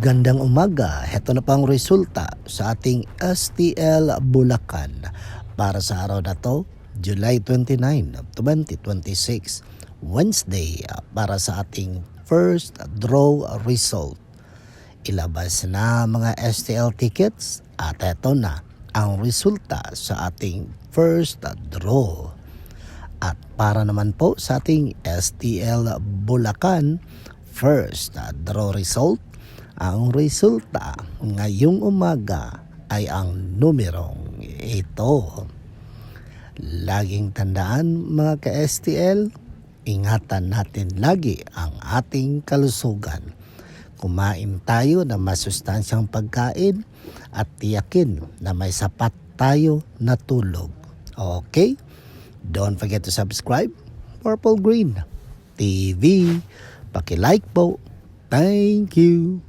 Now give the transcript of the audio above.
Magandang umaga. Heto na pang resulta sa ating STL Bulacan para sa araw na to, July 29, 2026, Wednesday, para sa ating first draw result. Ilabas na mga STL tickets at heto na ang resulta sa ating first draw. At para naman po sa ating STL Bulacan first draw result, ang resulta ngayong umaga ay ang numerong ito. Laging tandaan mga ka-STL, ingatan natin lagi ang ating kalusugan. Kumain tayo ng masustansyang pagkain at tiyakin na may sapat tayo na tulog. Okay? Don't forget to subscribe, Purple Green TV. Paki-like po. Thank you.